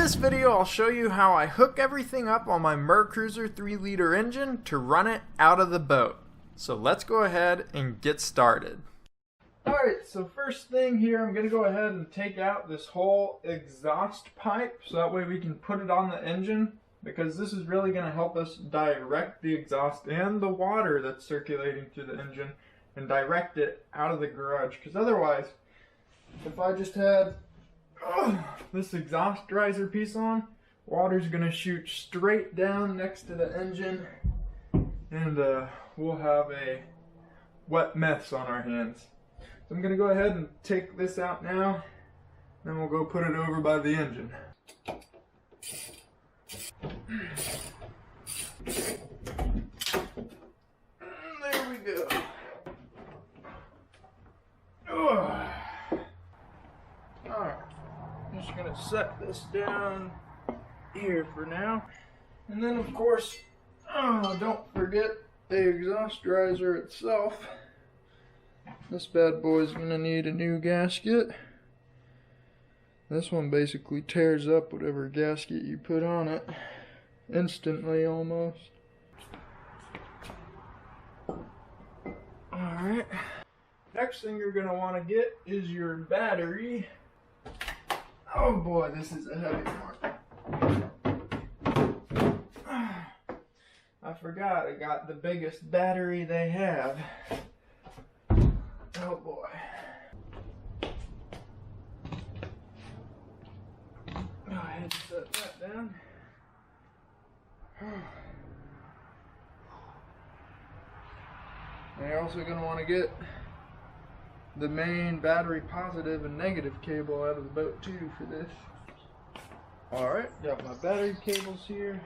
this video, I'll show you how I hook everything up on my Mercruiser 3-liter engine to run it out of the boat. So let's go ahead and get started. Alright, so first thing here, I'm going to go ahead and take out this whole exhaust pipe so that way we can put it on the engine, because this is really going to help us direct the exhaust and the water that's circulating through the engine and direct it out of the garage. Because otherwise, if I just had this exhaust riser piece on, water's going to shoot straight down next to the engine, and we'll have a wet mess on our hands. So I'm going to go ahead and take this out now, then we'll go put it over by the engine. There we go. Alright, I'm just going to set this down here for now. And then of course, don't forget the exhaust riser itself. This bad boy is going to need a new gasket. This one basically tears up whatever gasket you put on it instantly almost. Alright, next thing you're going to want to get is your battery. Oh boy, this is a heavy one. I forgot I got the biggest battery they have. Oh boy. Go ahead and set that down. And you're also going to want to get the main battery positive and negative cable out of the boat too for this. Alright, got my battery cables here.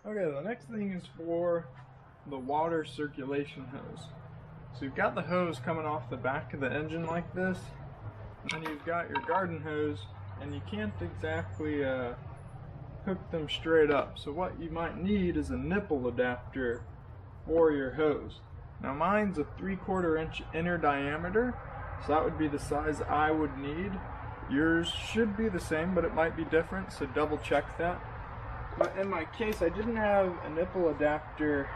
Okay, the next thing is for the water circulation hose. So you've got the hose coming off the back of the engine like this, and then you've got your garden hose, and you can't exactly hook them straight up. So what you might need is a nipple adapter for your hose. Now mine's a 3/4 inch inner diameter, so that would be the size I would need. Yours should be the same, but it might be different, so double check that. But in my case, I didn't have a nipple adapter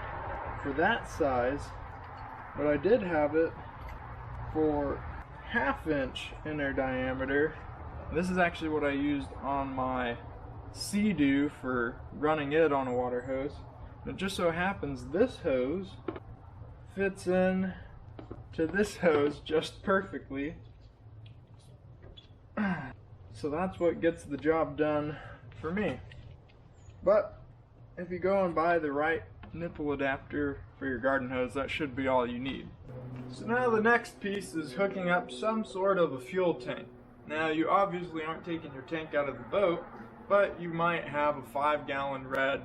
for that size, but I did have it for 1/2 inch inner diameter. This is actually what I used on my Sea-Doo for running it on a water hose. And it just so happens this hose fits in to this hose just perfectly. So that's what gets the job done for me. But if you go and buy the right nipple adapter for your garden hose, that should be all you need. So now the next piece is hooking up some sort of a fuel tank. Now you obviously aren't taking your tank out of the boat, but you might have a 5-gallon red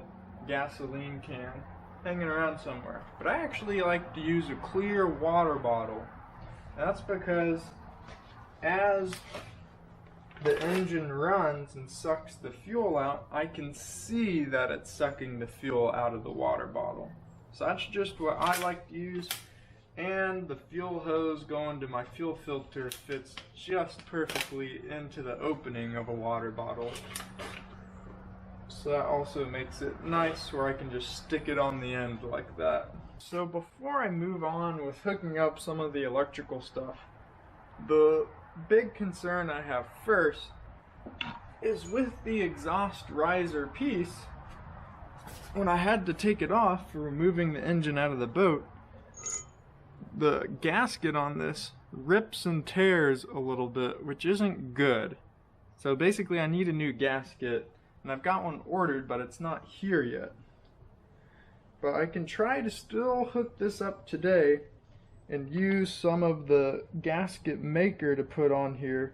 gasoline can hanging around somewhere. But I actually like to use a clear water bottle. That's because as the engine runs and sucks the fuel out, I can see that it's sucking the fuel out of the water bottle. So that's just what I like to use, and the fuel hose going to my fuel filter fits just perfectly into the opening of a water bottle. So that also makes it nice where I can just stick it on the end like that. So before I move on with hooking up some of the electrical stuff, the big concern I have first is with the exhaust riser piece. When I had to take it off for removing the engine out of the boat, the gasket on this rips and tears a little bit, which isn't good. So basically I need a new gasket, and I've got one ordered, but it's not here yet. But I can try to still hook this up today and use some of the gasket maker to put on here.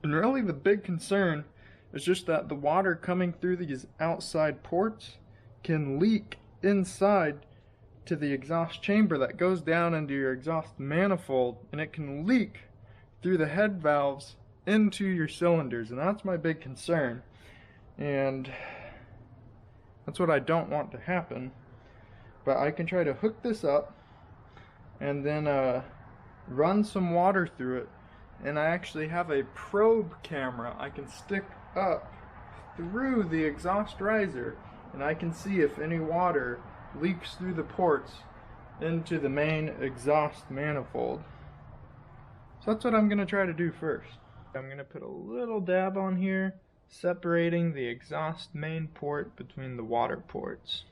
And really the big concern is just that the water coming through these outside ports can leak inside to the exhaust chamber that goes down into your exhaust manifold, and it can leak through the head valves into your cylinders, and that's my big concern. And that's what I don't want to happen. But I can try to hook this up and then run some water through it and I actually have a probe camera I can stick up through the exhaust riser, and I can see if any water leaks through the ports into the main exhaust manifold. So that's what I'm going to try to do first. I'm going to put a little dab on here, separating the exhaust main port between the water ports.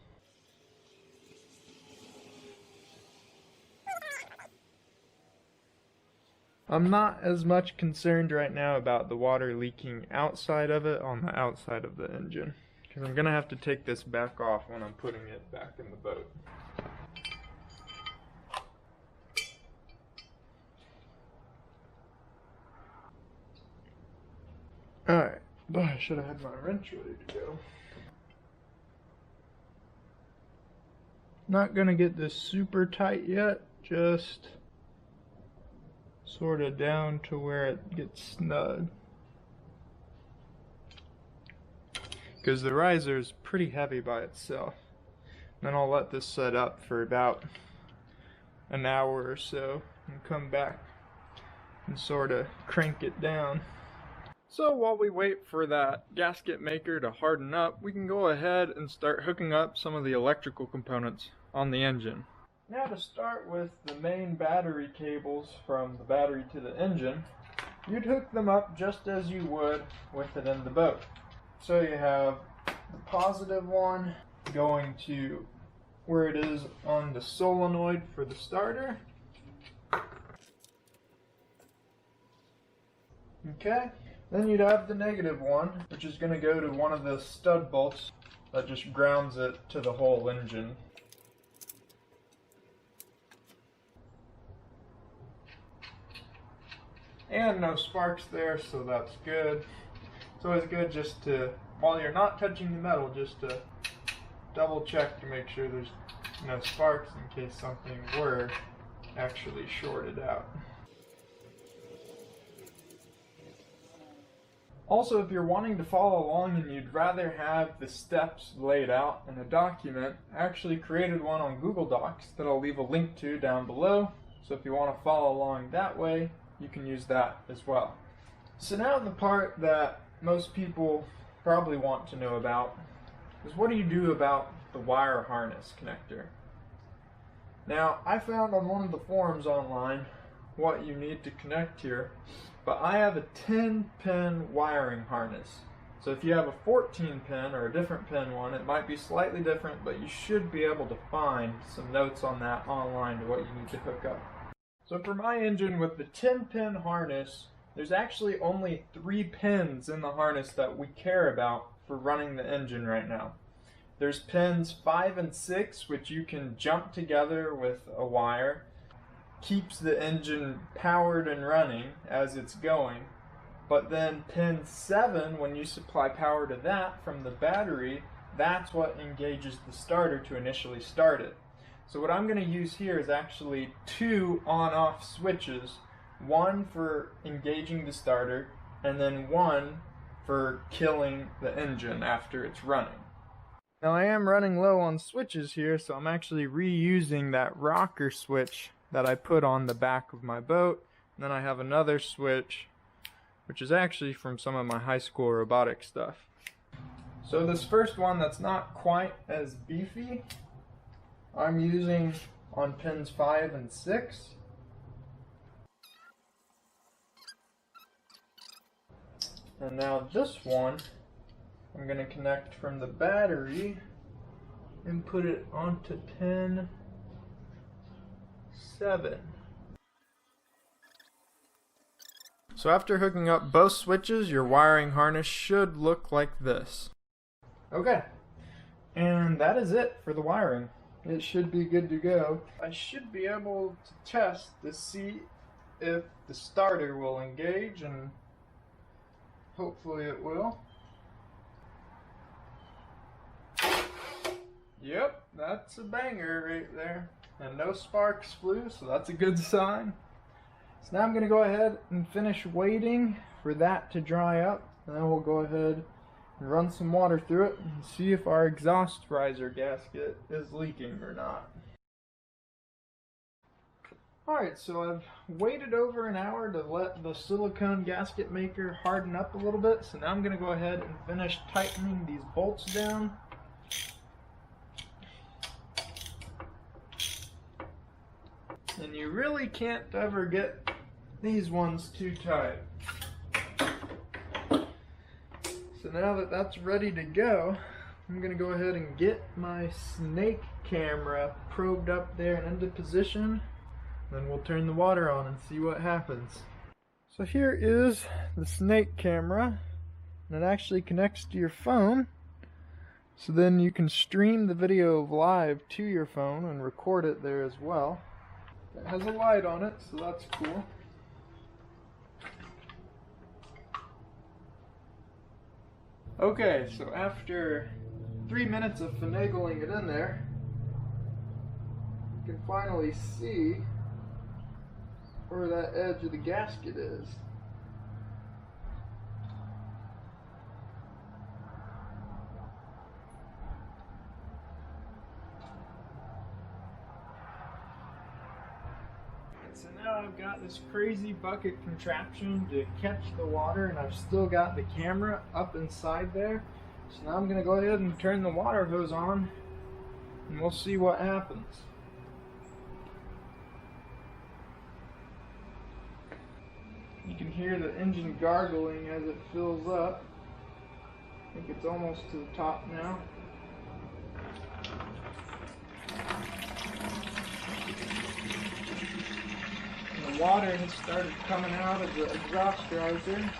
I'm not as much concerned right now about the water leaking outside of it on the outside of the engine, because I'm going to have to take this back off when I'm putting it back in the boat. Alright, I should have had my wrench ready to go. Not going to get this super tight yet, just sort of down to where it gets snug. Because the riser is pretty heavy by itself. Then I'll let this set up for about an hour or so and come back and sort of crank it down. So while we wait for that gasket maker to harden up, we can go ahead and start hooking up some of the electrical components on the engine. Now to start with the main battery cables from the battery to the engine, you'd hook them up just as you would with it in the boat. So you have the positive one going to where it is on the solenoid for the starter. Okay. Then you'd have the negative one, which is going to go to one of the stud bolts that just grounds it to the whole engine. And no sparks there, so that's good. It's always good just to, while you're not touching the metal, just to double check to make sure there's no sparks in case something were actually shorted out. Also, if you're wanting to follow along and you'd rather have the steps laid out in a document, I actually created one on Google Docs that I'll leave a link to down below. So if you want to follow along that way, you can use that as well. So now the part that most people probably want to know about is what do you do about the wire harness connector? Now, I found on one of the forums online what you need to connect here, but I have a 10-pin wiring harness. So if you have a 14-pin or a different pin one, it might be slightly different, but you should be able to find some notes on that online to what you need to hook up. So for my engine with the 10-pin harness, there's actually only 3 pins in the harness that we care about for running the engine right now. There's pins 5 and 6, which you can jump together with a wire. Keeps the engine powered and running as it's going, but then pin 7, when you supply power to that from the battery, that's what engages the starter to initially start it. So what I'm going to use here is actually 2 on-off switches, one for engaging the starter and then one for killing the engine after it's running. Now I am running low on switches here, so I'm actually reusing that rocker switch that I put on the back of my boat. And then I have another switch, which is actually from some of my high school robotic stuff. So this first one that's not quite as beefy, I'm using on pins 5 and 6. And now this one, I'm going to connect from the battery and put it onto pin 7. So after hooking up both switches, your wiring harness should look like this. Okay, and that is it for the wiring. It should be good to go. I should be able to test to see if the starter will engage, and hopefully it will. Yep, that's a banger right there. And no sparks flew, so that's a good sign. So now I'm going to go ahead and finish waiting for that to dry up. And then we'll go ahead and run some water through it and see if our exhaust riser gasket is leaking or not. Alright, so I've waited over an hour to let the silicone gasket maker harden up a little bit, so now I'm going to go ahead and finish tightening these bolts down. And you really can't ever get these ones too tight. So now that that's ready to go, I'm going to go ahead and get my snake camera probed up there and into position. Then we'll turn the water on and see what happens. So here is the snake camera, and it actually connects to your phone. So then you can stream the video live to your phone and record it there as well. It has a light on it, so that's cool. Okay, so after 3 minutes of finagling it in there, you can finally see where that edge of the gasket is. So now I've got this crazy bucket contraption to catch the water, and I've still got the camera up inside there. So now I'm going to go ahead and turn the water hose on, and we'll see what happens. You can hear the engine gargling as it fills up. I think it's almost to the top now. And the water has started coming out of the exhaust riser.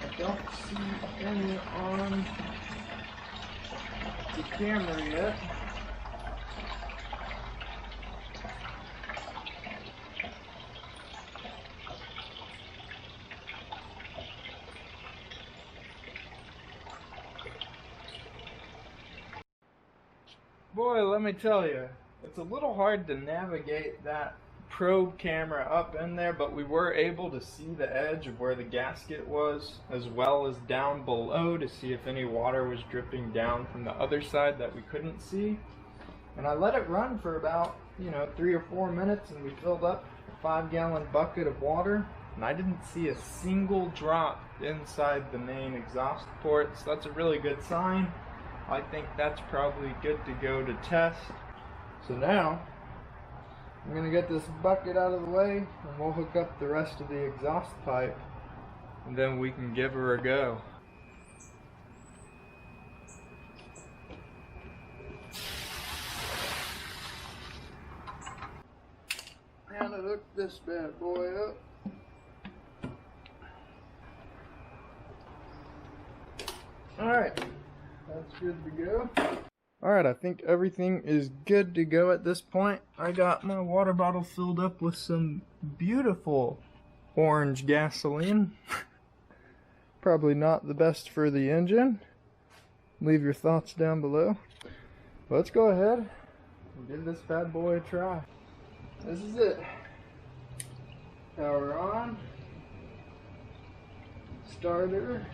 I don't see any on the camera yet. Boy, let me tell you, it's a little hard to navigate that probe camera up in there, but we were able to see the edge of where the gasket was, as well as down below to see if any water was dripping down from the other side that we couldn't see. And I let it run for about, 3 or 4 minutes, and we filled up a 5-gallon bucket of water, and I didn't see a single drop inside the main exhaust port, so that's a really good sign. I think that's probably good to go to test. So now, I'm going to get this bucket out of the way, and we'll hook up the rest of the exhaust pipe, and then we can give her a go. And I hook this bad boy up. Alright. That's good to go. Alright, I think everything is good to go at this point. I got my water bottle filled up with some beautiful orange gasoline. Probably not the best for the engine. Leave your thoughts down below. Let's go ahead and give this bad boy a try. This is it. Power on. Starter.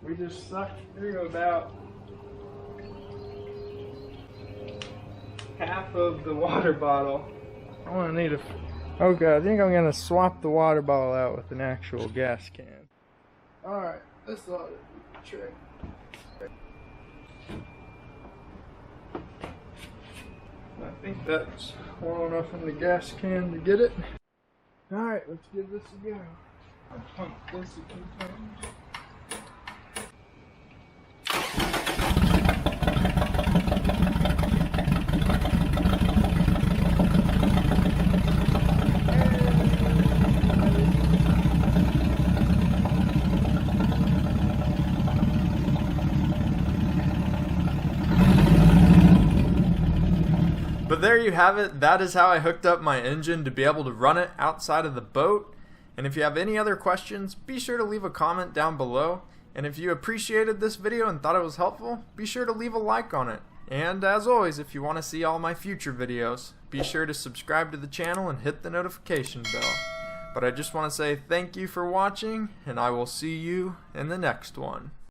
We just sucked through about half of the water bottle. Okay, I think I'm going to swap the water bottle out with an actual gas can. Alright, this ought to be the trick. I think that's well enough in the gas can to get it. Alright, let's give this a go. I'll pump this a few times. But there you have it. That is how I hooked up my engine to be able to run it outside of the boat. And if you have any other questions, be sure to leave a comment down below. And if you appreciated this video and thought it was helpful, be sure to leave a like on it. And as always, if you want to see all my future videos, be sure to subscribe to the channel and hit the notification bell. But I just want to say thank you for watching, and I will see you in the next one.